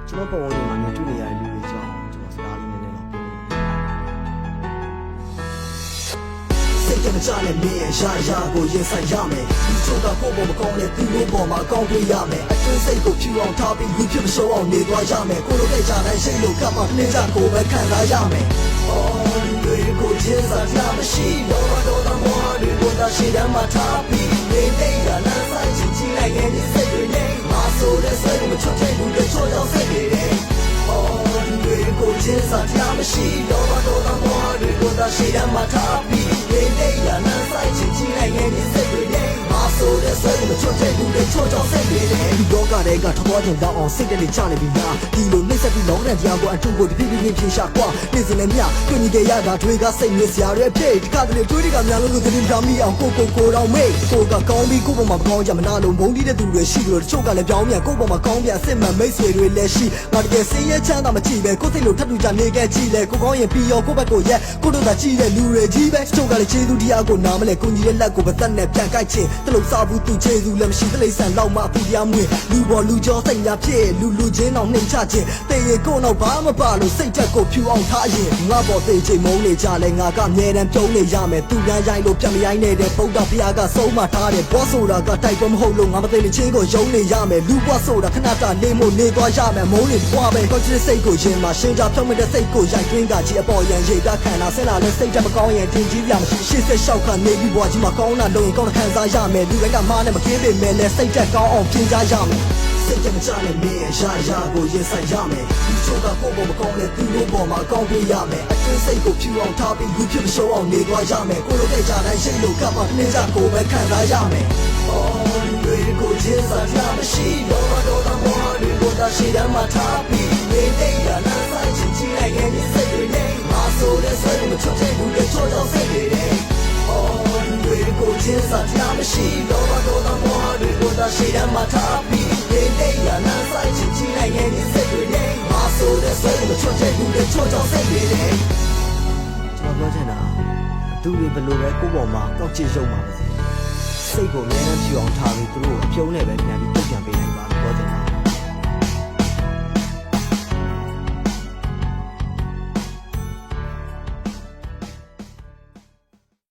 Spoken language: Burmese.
ကျွန်တော်ပုံဝင်မှာမြင်တွေ့နေရတဲ့လူတွေကြောင့်ကျွန်တော်စကားလေးနည်းနည်းတော့ပြောနေစိတ်ကမချနဲ့မင်းရဲ့ရာကိုရင်ဆိုင်ရမယ်ဒီချို့ကကိုယ်ပေါ်မကောင်းတဲ့သူတို့ပေါ်မှာကောင်းတွေ့ရမယ်အတွင်းစိတ်ကိုဖြူအောင်ထားပြီးလူဖြစ်မရှုံးအောင်နေသွားရမယ်ကိုလိုတဲ့ကြတိုင်းစိတ်လို့ကပ်မှနှင်းကြကိုပဲခံစားရမယ်အော်လူတွေကိုချင်းစားကြမရှိတော့မောဟတွေကိုသာရှိတယ်မှာထားပြီးနေတာလမ်းဆိုင်ချင်းချင်းလိုက်ခဲ့တဲ့စိတ်တွေနဲ့မဆိုးတဲ့စိတ်ကိုမချွတ်တဲ့ဘူးတွေချိုးကြောင်စိတ်တွေနဲ့အော်လူတွေကိုချင်းစားကြမရှိတော့မောဟတွေကိုသာရှိတယ်မှာထားပြီးနေတာလမ်းဆိုင်ချင်းချင်းလိုက်ခဲ့တဲ့စိတ်တွေနဲ့မဆိုးတဲ့စိတ်ကိုမချွတ်တဲ့ဘူးတွေချိုးကြောင်စိတ်တွေနဲ့ဒီတော့ကတဲ့ကထောချင်တော့အောင်စိတ်တွေချနေပြီလားဒီလိုနှိမ့်ဆက်ပြီးလောကတရားကိုအထူးကိုတပြည့်ပြည့်ဖြေရှာကွာနေစင်လည်းမြတွေ့နေကြရတာတွေကစိတ်နဲ့စရာတွေဖြစ်ဒီကတည်းကတွေးတွေကများလို့သတိထားမိအောင်ကိုတော့မေးကိုကကောင်းပြီးကိုပေါ်မှာကောင်းကြမနာလို့ဘုံတီးတဲ့သူတွေရှိလို့တချို့ကလည်းပြောင်းပြန်ကိုပေါ်မှာကောင်းပြန်အစ်စ်မှန်မိတ်ဆွေတွေလည်းရှိငါတကယ်စင်းရဲချမ်းသာမကြည့်ပဲကိုစိတ်လို့ထပ်တူကြနေခဲ့ကြည့်လေကိုကောင်းရင်ပြီးရောကိုဘက်ကိုရက်ကိုတို့သာကြည့်တဲ့လူတွေကြီးပဲတချို့ကလည်းခြေသူတရားကိုနားမလဲကိုကြီးရဲ့လက်ကိုပတ်သက်နဲ့ပြန်ကြိုက်ချင်းတလို့စားဘူးသူခြေသူလည်းမရှိသလိမ့်ဆန်တော့မှအပူတရားမွေလူပေါ်လူကျော်စိတ်များဖြစ်လူချင်းအောင်နှိမ်ချခြင်းတေရင်ကိုတော့ဘာမှပါလို့စိတ်တက်ကိုဖြူအောင်ထားရင်ငါပေါ်သေးချိန်မုန်းနေကြလဲငါကအမြဲတမ်းပြုံးနေရမယ်သူများရိုင်းလို့ပြန်မရိုင်းနေတဲ့ဗုဒ္ဓဘုရားကဆုံးမထားတယ်ဘောဆိုတာကတိုက်ပွဲမဟုတ်လို့ငါမသိတဲ့ချင်းကိုယုံနေရမယ်လူဘွားဆိုတာခဏတာနေမို့နေသွားရမယ်မုန်းနေပွားပဲကောချစ်စိတ်ကိုရင်မှာရှင်းကြဖြုံးမဲ့တဲ့စိတ်ကိုရိုက်တွင်းကကြီးအပေါ်ရန်ရိတ်ကခံတာဆင်းလာလဲစိတ်တက်မကောင်းရင်ထင်ကြီးပြမရှိရှေ့ဆက်လျှောက်ခနေပြီးဘွားကြီးမှာကောင်းတာလုံးရင်ကောင်းတဲ့ခံစားရမယ်လူတွေကမားနဲ့မကင်းပေမဲ့လဲစိတ်တက်ကောင်းအောင်ပြင်ကြရမယ်စိတ်ကမချနဲ့မင်းရဲ့ရာကိုရင်ဆိုင်ရမယ်ဒီချို့ကကိုယ်ပေါ်မကောင်းတဲ့သူတို့ပေါ်မှာကောင်းတွေ့ရမယ်အတွင်းစိတ်ကိုဖြူအောင်ထားပြီးလူဖြစ်မရှုံးအောင်နေသွားရမယ်ကိုလိုတဲ့ကြတိုင်းစိတ်လို့ကပ်မှနှင်းကြကိုပဲခံစားရမယ်အော်လူတွေကိုချင်းစားကြမရှိတော့မောဟတွေကိုသာရှိတယ်မှာထားပြီးနေတာလမ်းဆိုင်ချင်းချင်းလိုက်ခဲ့တဲ့စိတ်တွေနဲ့မဆိုးတဲ့စိတ်ကိုမချွတ်တဲ့ဘူးတွေချိုးကြောင်စိတ်တွေနဲ့အော်လူတွေကိုချင်းစားကြမရှိတော့မောဟတွေကိုသာရှိတယ်မှာထားပြီးနေတာလမ်းဆိုင်ချင်းချင်းလိုက်ခဲ့တဲ့စိတ်တွေနဲ့မဆိုးတဲ့စိတ်ကိုမချွတ်တဲ့ဘူးတွေချိုးကြောင်စိတ်တွေနဲ့ကျွန်တော်ပြောချင်တာသူတွေဘယ်လိုပဲကိုယ့်ပေါ်မှာကောက်ချစ်ရုံပါပါစေစိတ်ကိုအများကြီးဖြူအောင်ထားပြီးသူတို့ကိုအပြုံးနဲ့ပဲပြန်ပြီးတုတ်ပြန်ပေးနိုင်ပါလို့ပြောချင်တာ